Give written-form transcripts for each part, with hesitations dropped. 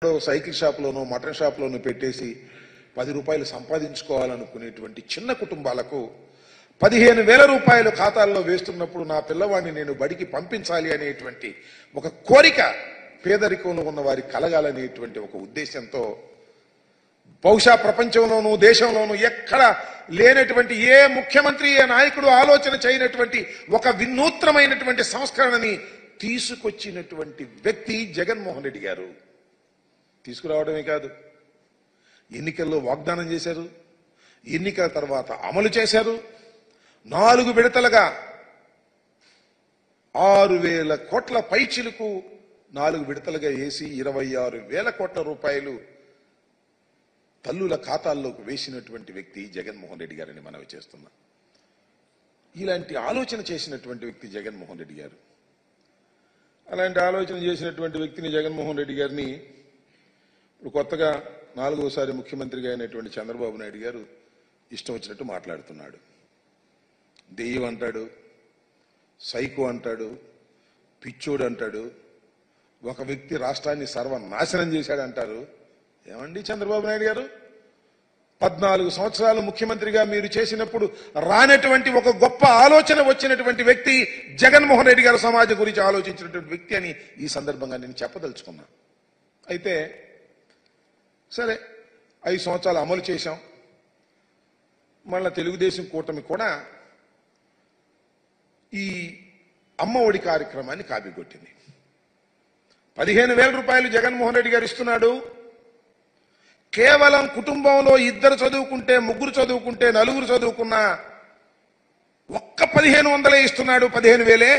Cycle షాప్లోనో mutton షాప్లోనో పెట్టేసి 10 రూపాయలు సంపాదించుకోవాలనుకునేటువంటి చిన్న కుటుంబాలకు 15,000 రూపాయలు ఖాతాల్లో వేస్తున్నప్పుడు నా పిల్లవాడిని నేను బడికి పంపించాలి అనేటువంటి ఒక కోరిక పేదరికంలో ఉన్న వారి కలగాలనేటువంటి ఒక ఉద్దేశంతో బహుశా ప్రపంచంలోనూ దేశంలోనూ ఎక్కడ లేనటువంటి ఏ ముఖ్యమంత్రి ఏ నాయకుడు ఆలోచన చేయనటువంటి ఒక వినూత్నమైనటువంటి సంస్కరణని తీసుకొచ్చినటువంటి వ్యక్తి జగన్మోహన్ రెడ్డి గారు. తీసుకురావడమే కాదు, ఎన్నికల్లో వాగ్దానం చేశారు, ఎన్నికల తర్వాత అమలు చేశారు. 4 విడతలుగా 6,000 కోట్ల పైచిలకు 4 విడతలుగా వేసి 26,000 కోట్ల రూపాయలు తల్లుల ఖాతాల్లోకి వేసినటువంటి వ్యక్తి జగన్మోహన్ రెడ్డి గారిని మనవి చేస్తున్నాం. ఇలాంటి ఆలోచన చేసినటువంటి వ్యక్తి జగన్మోహన్ రెడ్డి గారు. అలాంటి ఆలోచన చేసినటువంటి వ్యక్తిని జగన్మోహన్ రెడ్డి గారిని ఇప్పుడు కొత్తగా 4వసారి ముఖ్యమంత్రిగా అయినటువంటి చంద్రబాబు నాయుడు గారు ఇష్టం వచ్చినట్టు మాట్లాడుతున్నాడు. దెయ్యం అంటాడు, సైకో అంటాడు, పిచ్చోడు అంటాడు, ఒక వ్యక్తి రాష్ట్రాన్ని సర్వనాశనం చేశాడంటారు. ఏమండి చంద్రబాబు నాయుడు గారు, 14 సంవత్సరాలు ముఖ్యమంత్రిగా మీరు చేసినప్పుడు రానటువంటి ఒక గొప్ప ఆలోచన వచ్చినటువంటి వ్యక్తి జగన్మోహన్ రెడ్డి గారు సమాజం గురించి ఆలోచించినటువంటి వ్యక్తి అని ఈ సందర్భంగా నేను చెప్పదలుచుకున్నా. అయితే సరే, 5 సంవత్సరాలు అమలు చేశాం. మళ్ళా తెలుగుదేశం కూటమి కూడా ఈ అమ్మ ఒడి కార్యక్రమాన్ని కాపీకొట్టింది. 15,000 రూపాయలు జగన్మోహన్ రెడ్డి గారు ఇస్తున్నాడు. కేవలం కుటుంబంలో 2 చదువుకుంటే, 3 చదువుకుంటే, 4 చదువుకున్నా ఒక్క 1,500 ఇస్తున్నాడు. 15,000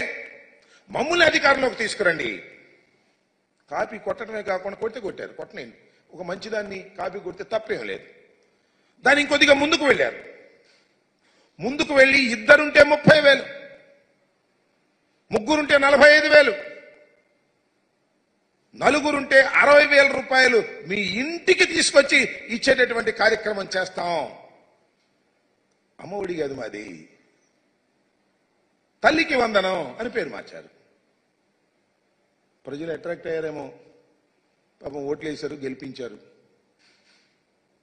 మమ్మల్ని అధికారంలోకి తీసుకురండి. కాపీ కొట్టడమే కాకుండా కొట్టారు. కొట్టనండి, ఒక మంచిదాన్ని కాపీ కొడితే తప్పేం లేదు. దాన్ని ఇంకొద్దిగా ముందుకు వెళ్ళారు. ముందుకు వెళ్ళి 2 ఉంటే 30,000, 3 ఉంటే 45,000, 4 ఉంటే 60,000 రూపాయలు మీ ఇంటికి తీసుకొచ్చి ఇచ్చేటటువంటి కార్యక్రమం చేస్తాం. అమ్మఒడి కాదు మాది, తల్లికి వందనం అని పేరు మార్చారు. ప్రజలు అట్రాక్ట్ అయ్యారేమో, పాపం ఓట్లు వేశారు, గెలిపించారు.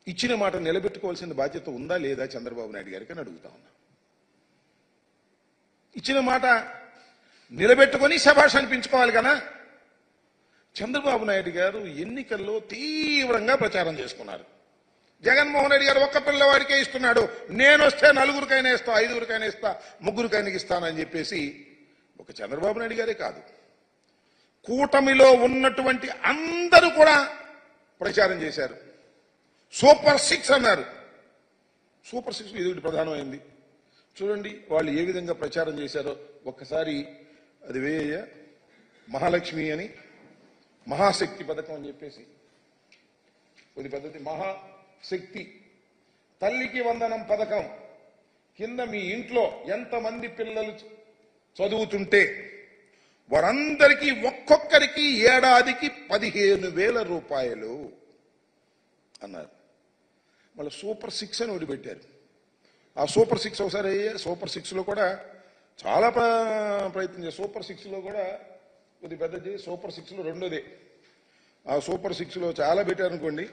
ఇచ్చిన మాట నిలబెట్టుకోవాల్సిన బాధ్యత ఉందా లేదా చంద్రబాబు నాయుడు గారికి అని అడుగుతా ఉన్నా. ఇచ్చిన మాట నిలబెట్టుకొని శభాష్ అనిపించుకోవాలి కదా. చంద్రబాబు నాయుడు గారు ఎన్నికల్లో తీవ్రంగా ప్రచారం చేసుకున్నారు. జగన్మోహన్ రెడ్డి గారు ఒక్క పిల్లవాడికే ఇస్తున్నాడు, నేను వస్తే 4కైనా ఇస్తా, 5కైనా ఇస్తా, 3కైనా ఇస్తానని చెప్పేసి ఒక చంద్రబాబు నాయుడు గారే కాదు, కూటమిలో ఉన్నటువంటి అందరూ కూడా ప్రచారం చేశారు. సూపర్ 6 అన్నారు. సూపర్ 6 ఇది ప్రధానమైంది. చూడండి వాళ్ళు ఏ విధంగా ప్రచారం చేశారో ఒక్కసారి. అది వేయ మహాలక్ష్మి అని, మహాశక్తి పథకం అని చెప్పేసి కొద్ది పద్ధతి, మహాశక్తి తల్లికి వందనం పథకం కింద మీ ఇంట్లో ఎంతమంది పిల్లలు చదువుతుంటే వారందరికీ ఒక్కొక్కరికి ఏడాదికి 15,000 రూపాయలు అన్నారు. మళ్ళీ సూపర్ 6 అని ఒకటి పెట్టారు. ఆ సూపర్ 6 ఒకసారి సూపర్ 6లో కూడా చాలా ప్రయత్నం చేశారు. సూపర్ 6లో కూడా కొద్ది పెద్దది, సూపర్ 6లో రెండోదే. ఆ సూపర్ 6లో చాలా పెట్టారనుకోండి.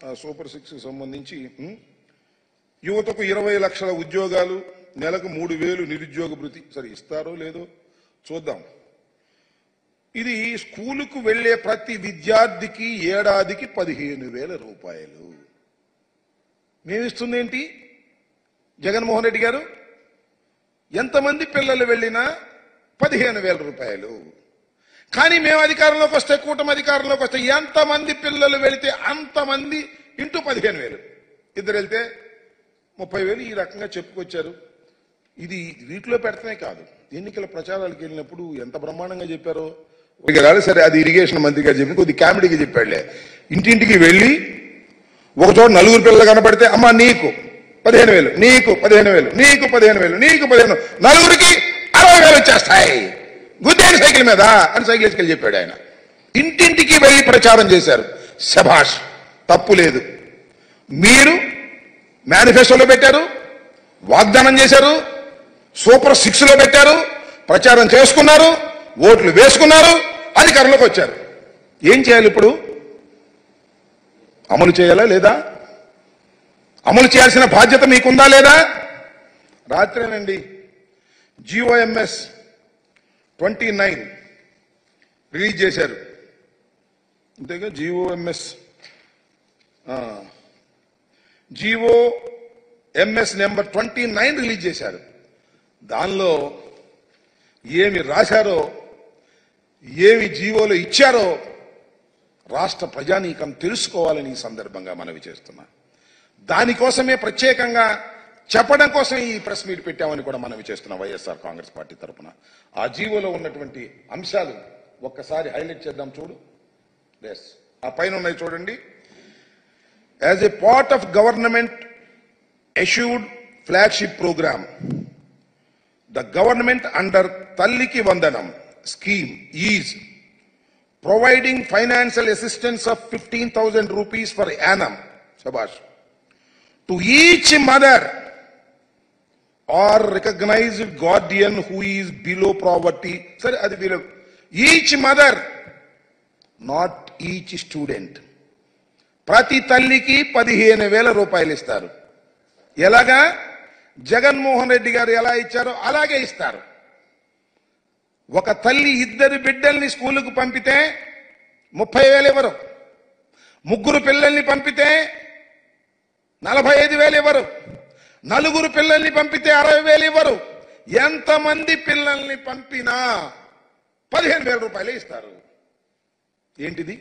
ఆ సూపర్ 6కి సంబంధించి యువతకు 20 లక్షల ఉద్యోగాలు, నెలకు 3,000 నిరుద్యోగ భృతి. సరే ఇస్తారో లేదో చూద్దాం. ఇది స్కూలుకు వెళ్లే ప్రతి విద్యార్థికి ఏడాదికి 15,000 రూపాయలు. మేమిస్తుందేంటి జగన్మోహన్ రెడ్డి గారు? ఎంతమంది పిల్లలు వెళ్ళినా 15,000 రూపాయలు. కానీ మేము అధికారంలోకి వస్తే, కూటమి అధికారంలోకి వస్తే ఎంతమంది పిల్లలు వెళితే అంతమంది ఇంటూ 15,000. 2 వెళ్తే 30,000 ఈ రకంగా చెప్పుకొచ్చారు. ఇది వీటిలో పెడతానే కాదు, ఎన్నికల ప్రచారాలకు వెళ్ళినప్పుడు ఎంత బ్రహ్మాండంగా చెప్పారో. సరే అది ఇరిగేషన్ మంత్రి గారు చెప్పి కొద్ది కామెడీగా చెప్పాడులే. ఇంటింటికి వెళ్ళి ఒక చోట 4 పిల్లలు కనపడితే అమ్మ నీకు 15,000, నీకు 15,000, నీకు 15,000, నీకు 15,000, 4కి 60,000 వచ్చేస్తాయి, గుద్దేని సైకిల్ మీద అని సైకిల్ వేసుకెళ్ళి చెప్పాడు ఆయన. ఇంటింటికి వెళ్ళి ప్రచారం చేశారు. శభాష్, తప్పు లేదు. మీరు మేనిఫెస్టోలో పెట్టారు, వాగ్దానం చేశారు, సూపర్ 6లో పెట్టారు, ప్రచారం చేసుకున్నారు, ఓట్లు వేసుకున్నారు, అధికారంలోకి వచ్చారు. ఏం చేయాలి ఇప్పుడు? అమలు చేయాలా లేదా? అమలు చేయాల్సిన బాధ్యత మీకుందా లేదా? రాత్రేనండి GOMS 29 రిలీజ్ చేశారు. అంతేగా GOMS నెంబర్ 29 రిలీజ్ చేశారు. దానిలో ఏమి రాశారో, ఏమి జీవోలో ఇచ్చారో రాష్ట్ర ప్రజానీకం తెలుసుకోవాలని ఈ సందర్భంగా మనవి చేస్తున్నా. దానికోసమే ప్రత్యేకంగా చెప్పడం కోసం ఈ ప్రెస్ మీట్ పెట్టామని కూడా మనవి చేస్తున్నాం వైఎస్ఆర్ కాంగ్రెస్ పార్టీ తరఫున. ఆ జీవోలో ఉన్నటువంటి అంశాలు ఒక్కసారి హైలైట్ చేద్దాం. చూడు, ఆ పైన ఉన్నాయి చూడండి. As a part of government issued flagship program, the government under Talliki Vandanam scheme is providing financial assistance of 15,000 rupees per annum, Shabash, to each mother or recognized guardian who is below poverty. Sir, adi below each mother, not each student. Prati talliki 15,000 రూపాయలు ఇస్తారు. ఎలాగా? జగన్మోహన్ రెడ్డి గారు ఎలా ఇచ్చారో అలాగే ఇస్తారు. ఒక తల్లి 2 బిడ్డల్ని స్కూలుకు పంపితే 30,000 ఇవ్వరు. 3 పిల్లల్ని పంపితే 45,000 ఇవ్వరు. 4 పిల్లల్ని పంపితే 60,000 ఇవ్వరు. ఎంతమంది పిల్లల్ని పంపినా 15,000 రూపాయలే ఇస్తారు. ఏంటిది?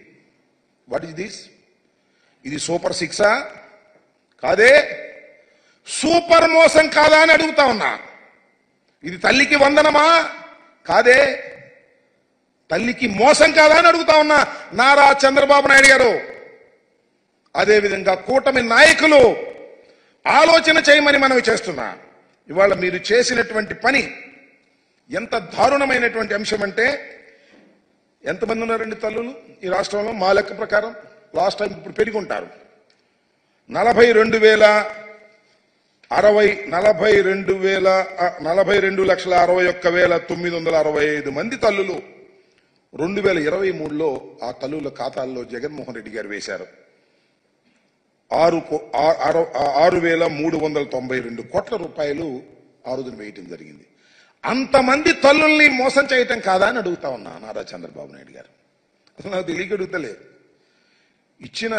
What is this? ఇది సూపర్ 6 కాదే? సూపర్ మోసం కాదా అని అడుగుతా ఉన్నా. ఇది తల్లికి వందనమా? కాదే. తల్లికి మోసం కాదా అని అడుగుతా ఉన్నా. నారా చంద్రబాబు నాయుడు గారు, అదేవిధంగా కూటమి నాయకులు ఆలోచన చేయమని మనవి చేస్తున్నా. ఇవాళ మీరు చేసినటువంటి పని ఎంత దారుణమైనటువంటి అంశం అంటే, ఎంతమంది ఉన్నారండి తల్లులు ఈ రాష్ట్రంలో? మా లెక్క ప్రకారం లాస్ట్ టైం ఇప్పుడు పెరిగి ఉంటారు. 42,61,965 మంది తల్లులు 2023లో ఆ తల్లుల ఖాతాల్లో జగన్మోహన్ రెడ్డి గారు వేశారు. 6,392 కోట్ల రూపాయలు ఆ రోజున వేయటం జరిగింది. అంతమంది తల్లుల్ని మోసం చేయటం కాదా అని అడుగుతా ఉన్నా నారా చంద్రబాబు నాయుడు గారు. అసలు నాకు తెలియక అడుగుతలే. ఇచ్చిన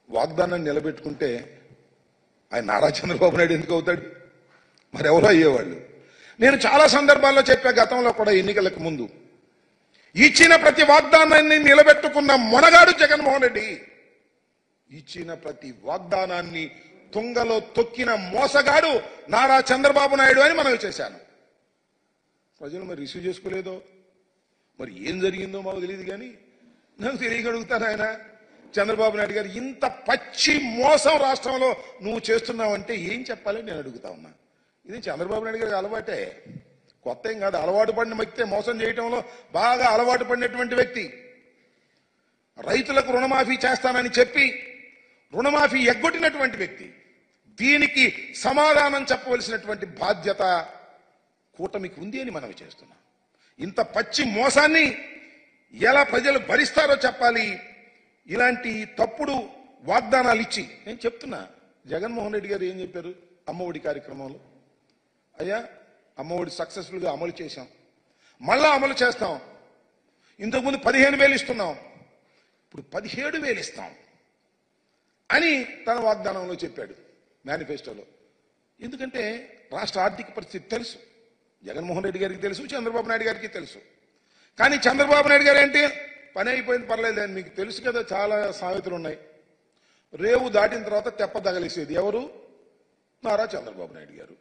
వాగ్దానాన్ని నిలబెట్టుకుంటే ఆయన నారా చంద్రబాబు నాయుడు ఎందుకు అవుతాడు? మరి ఎవరో అయ్యేవాళ్ళు. నేను చాలా సందర్భాల్లో చెప్పా, గతంలో కూడా ఎన్నికలకు ముందు, ఇచ్చిన ప్రతి వాగ్దానాన్ని నిలబెట్టుకున్న మొనగాడు జగన్మోహన్ రెడ్డి. ఇచ్చిన ప్రతి వాగ్దానాన్ని తుంగలో తొక్కిన మోసగాడు నారా చంద్రబాబు నాయుడు అని మనవి చేశాను. ప్రజలు మరి రిసీవ్ చేసుకోలేదో, మరి ఏం జరిగిందో మాకు తెలియదు. కానీ నాకు తెలియగలుగుతాను, ఆయన చంద్రబాబు నాయుడు గారు ఇంత పచ్చి మోసం రాష్ట్రంలో నువ్వు చేస్తున్నావంటే ఏం చెప్పాలని నేను అడుగుతా ఉన్నా. ఇది చంద్రబాబు నాయుడు గారికి అలవాటే, కొత్త ఏం కాదు. అలవాటు పడిన వ్యక్తే మోసం చేయటంలో బాగా అలవాటు పడినటువంటి వ్యక్తి. రైతులకు రుణమాఫీ చేస్తానని చెప్పి రుణమాఫీ ఎగ్గొట్టినటువంటి వ్యక్తి. దీనికి సమాధానం చెప్పవలసినటువంటి బాధ్యత కూటమికి ఉంది అని మనవి చేస్తున్నాం. ఇంత పచ్చి మోసాన్ని ఎలా ప్రజలు భరిస్తారో చెప్పాలి. ఇలాంటి తప్పుడు వాగ్దానాలు ఇచ్చి నేను చెప్తున్నా. జగన్మోహన్ రెడ్డి గారు ఏం చెప్పారు అమ్మఒడి కార్యక్రమంలో? అయ్యా, అమ్మఒడి సక్సెస్ఫుల్గా అమలు చేశాం, మళ్ళా అమలు చేస్తాం. ఇంతకుముందు 15,000 ఇస్తున్నాం, ఇప్పుడు 17,000 ఇస్తాం అని తన వాగ్దానంలో చెప్పాడు, మేనిఫెస్టోలో. ఎందుకంటే రాష్ట్ర ఆర్థిక పరిస్థితి తెలుసు, జగన్మోహన్ రెడ్డి గారికి తెలుసు, చంద్రబాబు నాయుడు గారికి తెలుసు. కానీ చంద్రబాబు నాయుడు గారు ఏంటి, పని అయిపోయింది పర్లేదు అని మీకు తెలుసు కదా. చాలా సామెతలు ఉన్నాయి. రేవు దాటిన తర్వాత తెప్ప తగలేసేది ఎవరు? నారా చంద్రబాబు నాయుడు గారు.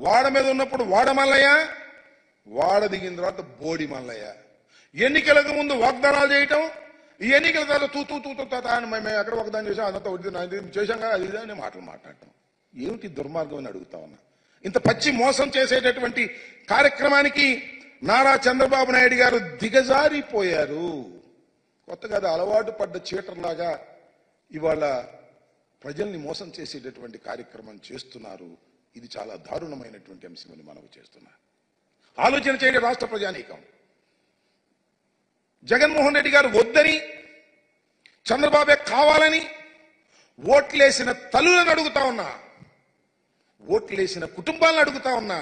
వాడ మీద ఉన్నప్పుడు వాడ మల్లయ్య, వాడ దిగిన తర్వాత బోడి మల్లయ్య. ఎన్నికలకు ముందు వాగ్దానాలు చేయటం, ఈ ఎన్నికల తర్వాత తూతూ అని మేము ఎక్కడ వాగ్దానం చేసాం, అదంతా చేశాం కదా అది అని మాటలు మాట్లాడటం ఏమిటి దుర్మార్గం అని అడుగుతా ఉన్నా. ఇంత పచ్చి మోసం చేసేటటువంటి కార్యక్రమానికి నారా చంద్రబాబు నాయుడు గారు దిగజారిపోయారు. కొత్త కాదు, అలవాటు పడ్డ చీటర్లాగా ఇవాళ ప్రజల్ని మోసం చేసేటటువంటి కార్యక్రమం చేస్తున్నారు. ఇది చాలా దారుణమైనటువంటి అంశమని మనవి చేస్తున్నా. ఆలోచన చేయండి రాష్ట్ర ప్రజానీకం. జగన్మోహన్ రెడ్డి గారు వద్దని, చంద్రబాబే కావాలని ఓట్లేసిన తల్లులను అడుగుతా ఉన్నా, ఓట్లేసిన కుటుంబాలను అడుగుతా ఉన్నా,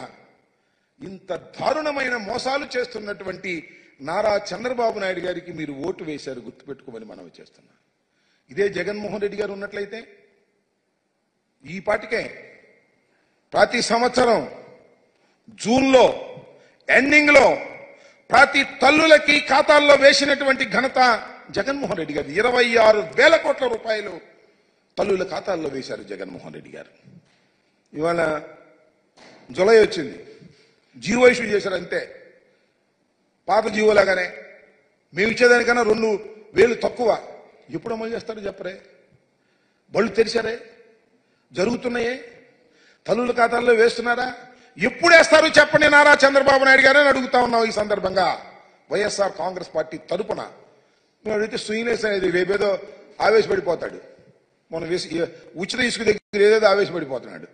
ఇంత దారుణమైన మోసాలు చేస్తున్నటువంటి నారా చంద్రబాబు నాయుడు గారికి మీరు ఓటు వేశారు, గుర్తుపెట్టుకోమని మనవి చేస్తున్నా. ఇదే జగన్మోహన్ రెడ్డి గారు ఉన్నట్లయితే ఈ పాటికే ప్రతి సంవత్సరం జూన్లో ఎండింగ్ లో ప్రతి తల్లులకి ఖాతాల్లో వేసినటువంటి ఘనత జగన్మోహన్ రెడ్డి గారు. 26,000 కోట్ల రూపాయలు తల్లుల ఖాతాల్లో వేశారు జగన్మోహన్ రెడ్డి గారు. ఇవాళ జులై వచ్చింది, జీవో ఇష్యూ చేశారు అంతే. పాత జీవోలాగానే మేము ఇచ్చేదానికన్నా 2,000 తక్కువ. ఎప్పుడు అమలు చేస్తారు చెప్పరే? బళ్ళు తెరిచారే? జరుగుతున్నాయే? తల్లుల ఖాతాల్లో వేస్తున్నారా? ఎప్పుడు వేస్తారు చెప్పండి నారా చంద్రబాబు నాయుడు గారని అడుగుతా ఉన్నాం. ఈ సందర్భంగా వైఎస్ఆర్ కాంగ్రెస్ పార్టీ తరపున మేము అడిగితే సుయినేస్ అనేది రేపేదో ఆవేశపడిపోతాడు. మనం ఉచిత ఇసుక దగ్గర ఏదేదో ఆవేశపడిపోతున్నాడు.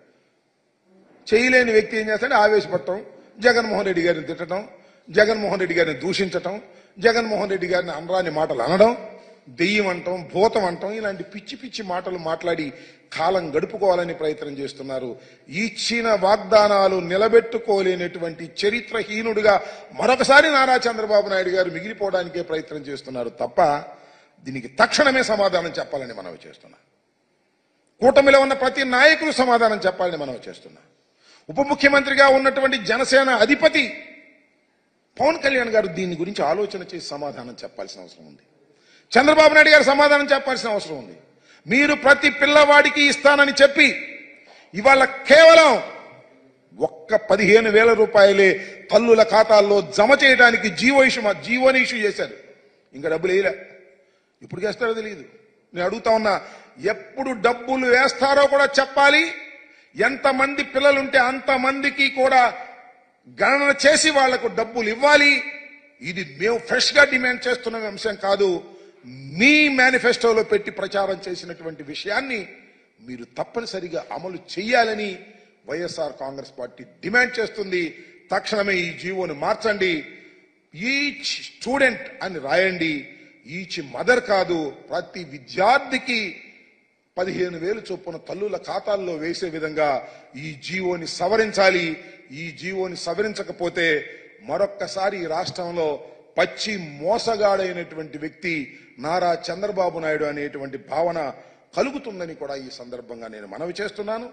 చేయలేని వ్యక్తి ఏం చేస్తాడు? ఆవేశపడటం, జగన్మోహన్ రెడ్డి గారిని తిట్టడం, జగన్మోహన్ రెడ్డి గారిని దూషించటం, జగన్మోహన్ రెడ్డి గారిని అనరాని మాటలు అనడం, దెయ్యం అంటాం, భూతం అంటాం, ఇలాంటి పిచ్చి పిచ్చి మాటలు మాట్లాడి కాలం గడుపుకోవాలని ప్రయత్నం చేస్తున్నారు. ఇచ్చిన వాగ్దానాలు నిలబెట్టుకోలేనటువంటి చరిత్రహీనుడిగా మరొకసారి నారా చంద్రబాబు నాయుడు గారు మిగిలిపోవడానికే ప్రయత్నం చేస్తున్నారు తప్ప దీనికి తక్షణమే సమాధానం చెప్పాలని మనవి చేస్తున్నా. కూటమిలో ఉన్న ప్రతి నాయకులు సమాధానం చెప్పాలని మనవి చేస్తున్నా. ఉప ముఖ్యమంత్రిగా ఉన్నటువంటి జనసేన అధిపతి పవన్ కళ్యాణ్ గారు దీని గురించి ఆలోచన చేసి సమాధానం చెప్పాల్సిన అవసరం ఉంది. చంద్రబాబు నాయుడు గారు సమాధానం చెప్పాల్సిన అవసరం ఉంది. మీరు ప్రతి పిల్లవాడికి ఇస్తానని చెప్పి ఇవాళ కేవలం ఒక్క 15,000 రూపాయలే తల్లుల ఖాతాల్లో జమ చేయడానికి జీవోని ఇష్యూ చేశారు. ఇంకా డబ్బులు వేయలే. ఎప్పుడు చేస్తారో తెలియదు. నేను అడుగుతా ఉన్నా, ఎప్పుడు డబ్బులు వేస్తారో కూడా చెప్పాలి. ఎంతమంది పిల్లలుంటే అంతమందికి కూడా గణన చేసి వాళ్లకు డబ్బులు ఇవ్వాలి. ఇది మేము ఫ్రెష్ గా డిమాండ్ చేస్తున్న అంశం కాదు. మీ మేనిఫెస్టోలో పెట్టి ప్రచారం చేసినటువంటి విషయాన్ని మీరు తప్పనిసరిగా అమలు చేయాలని వైఎస్ఆర్ కాంగ్రెస్ పార్టీ డిమాండ్ చేస్తుంది. తక్షణమే ఈ జీవోను మార్చండి. ఈచ్ స్టూడెంట్ అని రాయండి. ఈచ్ మదర్ కాదు, ప్రతి విద్యార్థికి 15,000 చొప్పున తల్లుల ఖాతాల్లో వేసే విధంగా ఈ జీవోని సవరించాలి. ఈ జీవోని సవరించకపోతే మరొక్కసారి ఈ రాష్ట్రంలో పచ్చి మోసగాడైనటువంటి వ్యక్తి నారా చంద్రబాబు నాయుడు అనేటువంటి భావన కలుగుతుందని కూడా ఈ సందర్భంగా నేను మనవి చేస్తున్నాను.